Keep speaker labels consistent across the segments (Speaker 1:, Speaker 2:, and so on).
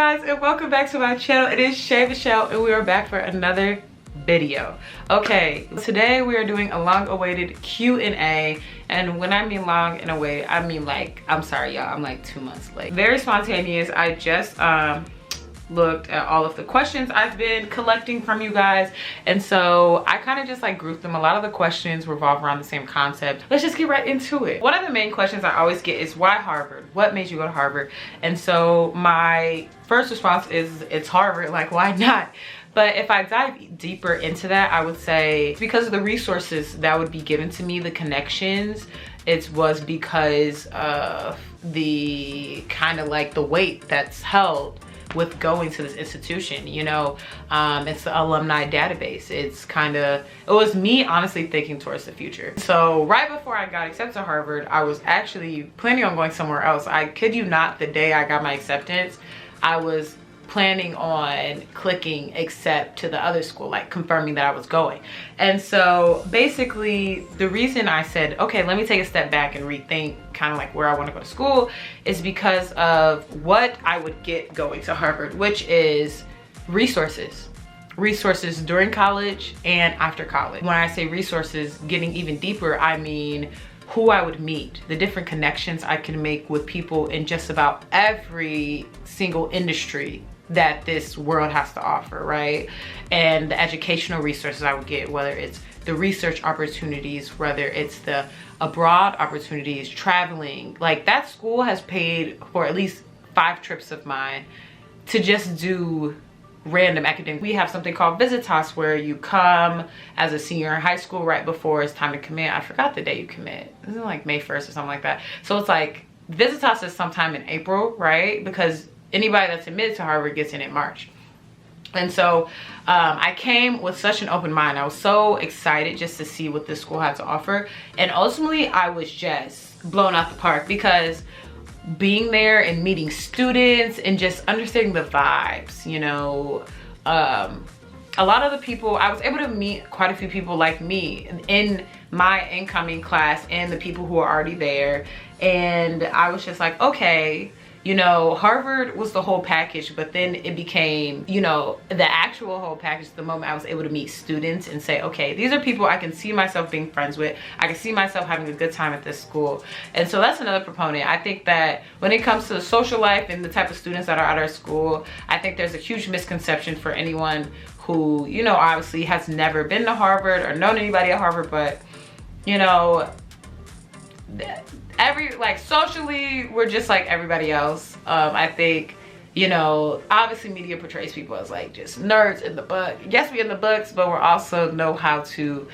Speaker 1: guys, and welcome back to my channel. It is Shay Michelle, and we are back for another video. Okay, today we are doing a long-awaited Q&A, and when I mean long and awaited, I mean like, I'm sorry y'all, I'm like 2 months late. Very spontaneous. I just looked at all of the questions I've been collecting from you guys, and so I kind of just like grouped them. A lot of the questions revolve around the same concept. Let's just get right into it. One of the main questions I always get is, why Harvard? What made you go to Harvard? And so my first response is, it's Harvard, like why not? But if I dive deeper into that, I would say it's because of the resources that would be given to me, the connections. It was because of the kind of like the weight that's held with going to this institution. You know, it's the alumni database. It's kind of, it was me honestly thinking towards the future. So right before I got accepted to Harvard, I was actually planning on going somewhere else. I kid you not, the day I got my acceptance, I was planning on clicking accept to the other school, like confirming that I was going. And so basically the reason I said, okay, let me take a step back and rethink kind of like where I want to go to school, is because of what I would get going to Harvard, which is resources during college and after college. When I say resources, getting even deeper, I mean who I would meet, the different connections I can make with people in just about every single industry that this world has to offer, right? And the educational resources I would get, whether it's the research opportunities, whether it's the abroad opportunities, traveling. Like that school has paid for at least 5 trips of mine to just do random academic. We have something called Visitas, where you come as a senior in high school right before it's time to commit. I forgot the day you commit. Isn't it like May 1st or something like that? So it's like Visitas is sometime in April, right? Because anybody that's admitted to Harvard gets in March. And so I came with such an open mind. I was so excited just to see what this school had to offer. And ultimately I was just blown out the park, because being there and meeting students and just understanding the vibes, you know, a lot of the people, I was able to meet quite a few people like me in my incoming class and the people who are already there. And I was just like, okay, you know, Harvard was the whole package, but then it became, you know, the actual whole package the moment I was able to meet students and say, okay, these are people I can see myself being friends with. I can see myself having a good time at this school. And so that's another proponent. I think that when it comes to the social life and the type of students that are at our school, I think there's a huge misconception for anyone who, you know, obviously has never been to Harvard or known anybody at Harvard, but, you know, like socially we're just like everybody else. I think, you know, obviously media portrays people as like just nerds in the book. Yes, we in the books, but we're also know how to,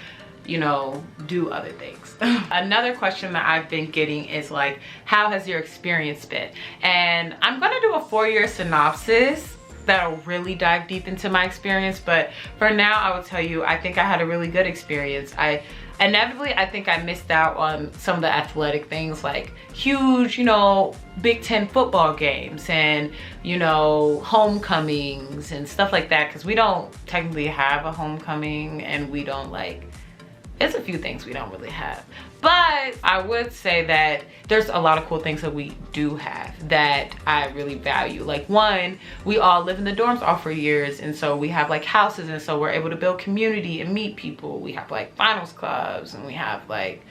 Speaker 1: you know, do other things. Another question that I've been getting is like, how has your experience been? And I'm gonna do a 4-year synopsis that'll really dive deep into my experience, but for now I will tell you, I think I had a really good experience. Inevitably, I think I missed out on some of the athletic things, like huge, you know, Big Ten football games and, you know, homecomings and stuff like that, because we don't technically have a homecoming, and we don't like, it's a few things we don't really have. But I would say that there's a lot of cool things that we do have that I really value. Like one, we all live in the dorms all for years, and so we have like houses, and so we're able to build community and meet people. We have like finals clubs, and we have like,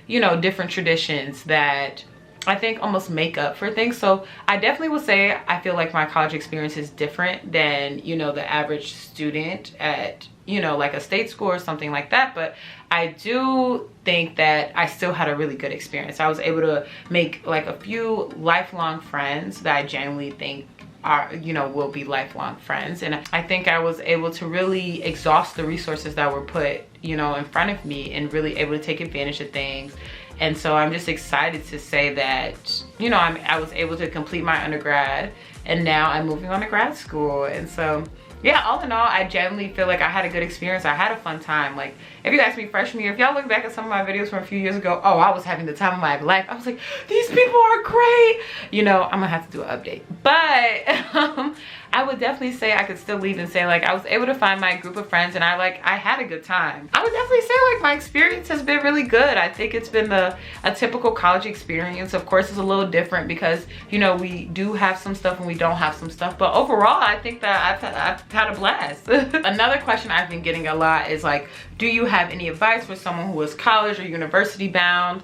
Speaker 1: you know, different traditions that I think almost make up for things. So I definitely would say I feel like my college experience is different than, you know, the average student at, you know, like a state school or something like that. But I do think that I still had a really good experience. I was able to make like a few lifelong friends that I genuinely think are, you know, will be lifelong friends. And I think I was able to really exhaust the resources that were put, you know, in front of me, and really able to take advantage of things. And so I'm just excited to say that, you know, I was able to complete my undergrad, and now I'm moving on to grad school. And so yeah, all in all, I genuinely feel like I had a good experience. I had a fun time. Like, if you ask me freshman year, if y'all look back at some of my videos from a few years ago, oh, I was having the time of my life. I was like, these people are great. You know, I'm gonna have to do an update. But I would definitely say I could still leave and say like I was able to find my group of friends and I had a good time. I would definitely say like my experience has been really good. I think it's been a typical college experience. Of course, it's a little different because, you know, we do have some stuff and we don't have some stuff, but overall I think that I've had a blast. Another question I've been getting a lot is like, do you have any advice for someone who is college or university bound?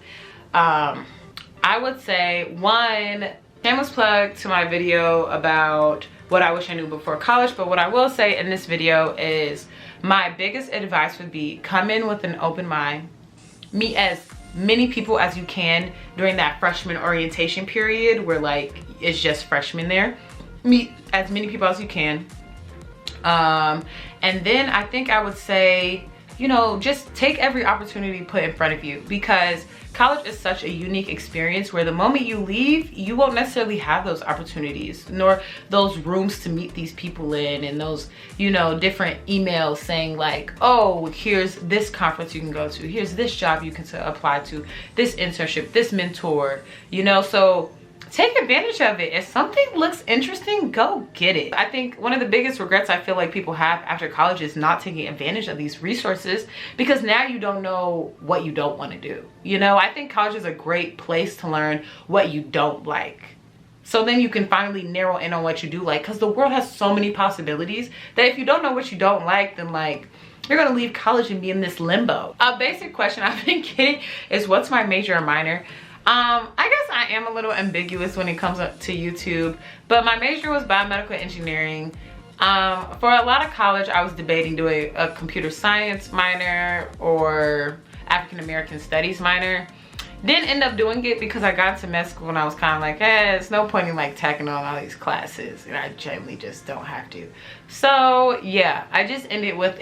Speaker 1: I would say, one, shameless plug to my video about what I wish I knew before college, but what I will say in this video is my biggest advice would be come in with an open mind, meet as many people as you can during that freshman orientation period where like it's just freshmen there. Meet as many people as you can. And then I think I would say, you know, just take every opportunity put in front of you, because college is such a unique experience where the moment you leave, you won't necessarily have those opportunities, nor those rooms to meet these people in, and those, you know, different emails saying like, oh, here's this conference you can go to, here's this job you can apply to, this internship, this mentor, you know. So take advantage of it. If something looks interesting, go get it. I think one of the biggest regrets I feel like people have after college is not taking advantage of these resources, because now you don't know what you don't want to do. You know, I think college is a great place to learn what you don't like, so then you can finally narrow in on what you do like, because the world has so many possibilities that if you don't know what you don't like, then like you're gonna leave college and be in this limbo. A basic question I've been getting is, what's my major or minor? I guess I am a little ambiguous when it comes up to YouTube, but my major was biomedical engineering. For a lot of college, I was debating doing a computer science minor or African American studies minor. Didn't end up doing it because I got to med school and I was kind of like, it's no point in like tacking on all these classes, and I generally just don't have to. So yeah, I just ended with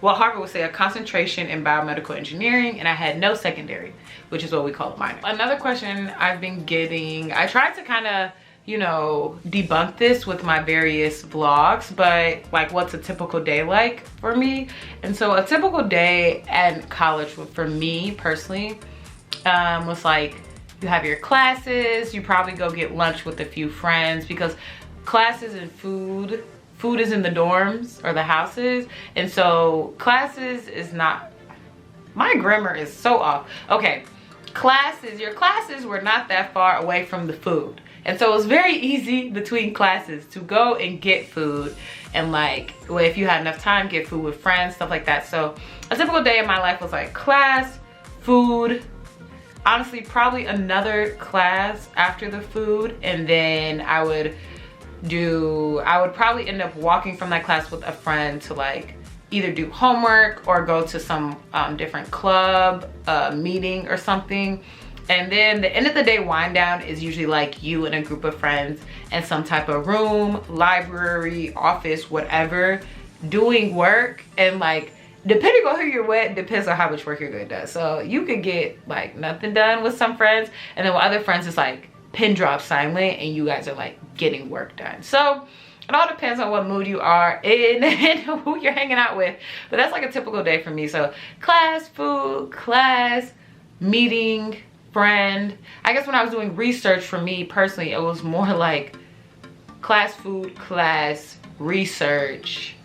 Speaker 1: what Harvard would say, a concentration in biomedical engineering, and I had no secondary, which is what we call a minor. Another question I've been getting, I tried to kind of, you know, debunk this with my various vlogs, but like, what's a typical day like for me? And so a typical day at college for me personally was like, you have your classes, you probably go get lunch with a few friends, because classes and food is in the dorms or the houses, and so classes is not, my grammar is so off. Okay, your classes were not that far away from the food, and so it was very easy between classes to go and get food, and like, well, if you had enough time, get food with friends, stuff like that. So a typical day in my life was like class, food, honestly probably another class after the food, and then I would probably end up walking from that class with a friend to like either do homework or go to some different club meeting or something. And then the end of the day wind down is usually like you and a group of friends in some type of room, library, office, whatever, doing work. And like, depending on who you're with, depends on how much work you're gonna do. So you could get like nothing done with some friends, and then with other friends it's like pin drop silent and you guys are like getting work done. So it all depends on what mood you are in and who you're hanging out with. But that's like a typical day for me. So class, food, class, meeting, friend. I guess when I was doing research for me personally, it was more like class, food, class, research.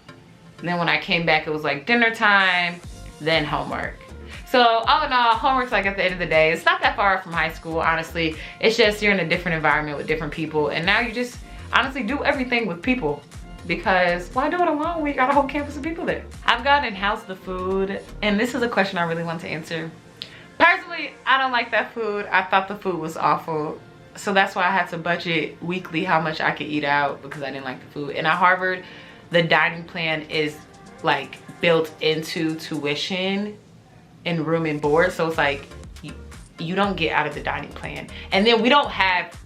Speaker 1: And then when I came back, it was like dinner time, then homework. So all in all, homework's like at the end of the day, it's not that far from high school, honestly. It's just you're in a different environment with different people, and now you just honestly do everything with people, because why do it alone when you got a whole campus of people there? I've gotten how's the food, and this is a question I really want to answer. Personally, I don't like that food. I thought the food was awful. So that's why I had to budget weekly how much I could eat out, because I didn't like the food. And at Harvard, the dining plan is like built into tuition and room and board. So it's like you don't get out of the dining plan. And then we don't have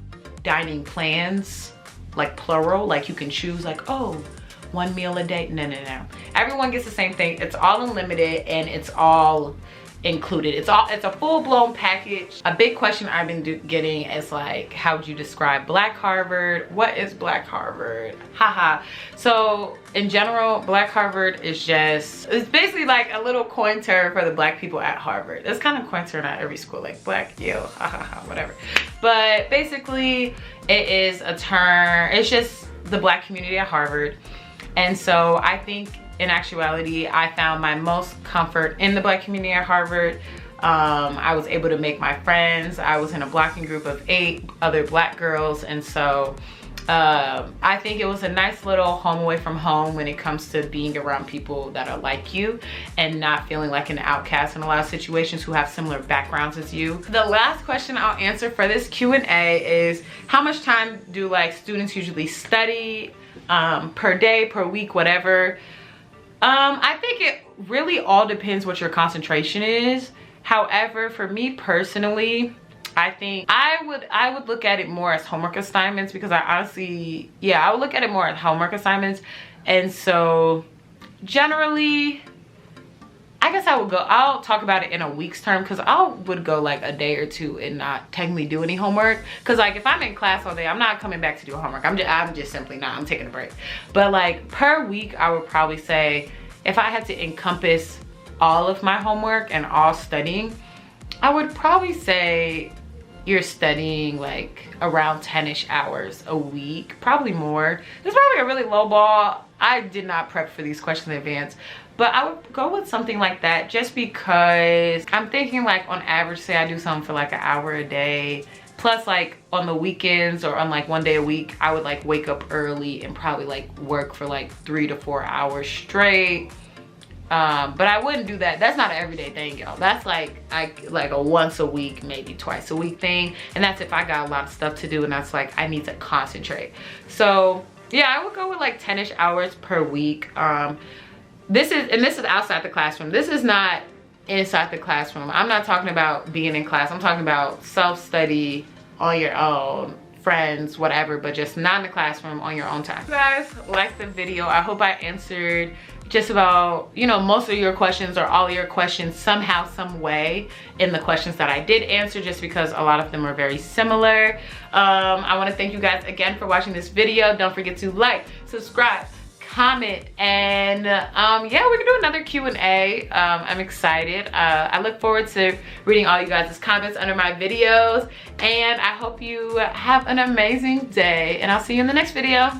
Speaker 1: dining plans, like plural, like you can choose like, oh, 1 meal a day. No. Everyone gets the same thing. It's all unlimited and it's all included. It's a full-blown package. A big question I've been getting is like, how would you describe Black Harvard? What is Black Harvard? Haha. So in general, Black Harvard is it's basically like a little coin term for the Black people at Harvard. It's kind of coin term at every school, like Black, haha, whatever. But basically it is a term, it's just the Black community at Harvard. And so I think in actuality, I found my most comfort in the Black community at Harvard. I was able to make my friends. I was in a blocking group of 8 other Black girls. And so I think it was a nice little home away from home when it comes to being around people that are like you and not feeling like an outcast in a lot of situations who have similar backgrounds as you. The last question I'll answer for this Q&A is, how much time do like students usually study per day, per week, whatever? I think it really all depends what your concentration is. However, for me personally, I think I would look at it more as homework assignments, because I honestly, yeah, I would look at it more as homework assignments. And so generally, I guess I'll talk about it in a week's term, because I would go like a day or 2 and not technically do any homework. Because like if I'm in class all day, I'm not coming back to do homework. I'm just simply not. I'm taking a break. But like per week, I would probably say, if I had to encompass all of my homework and all studying, I would probably say you're studying like around 10-ish hours a week, probably more. It's probably a really low ball. I did not prep for these questions in advance, but I would go with something like that, just because I'm thinking like on average, say I do something for like an hour a day, plus like on the weekends or on like one day a week, I would like wake up early and probably like work for like 3 to 4 hours straight. But I wouldn't do that. That's not an everyday thing, y'all. That's like a once a week, maybe twice a week thing. And that's if I got a lot of stuff to do and that's like, I need to concentrate. So yeah, I would go with like 10-ish hours per week. This is outside the classroom. This is not inside the classroom. I'm not talking about being in class. I'm talking about self-study on your own, friends, whatever, but just not in the classroom, on your own time. If you guys liked the video, I hope I answered just about, you know, most of your questions or all of your questions somehow, some way in the questions that I did answer, just because a lot of them are very similar. I want to thank you guys again for watching this video. Don't forget to like, subscribe, comment, and yeah, we can do another Q&A. I'm excited. I look forward to reading all you guys' comments under my videos, and I hope you have an amazing day, and I'll see you in the next video.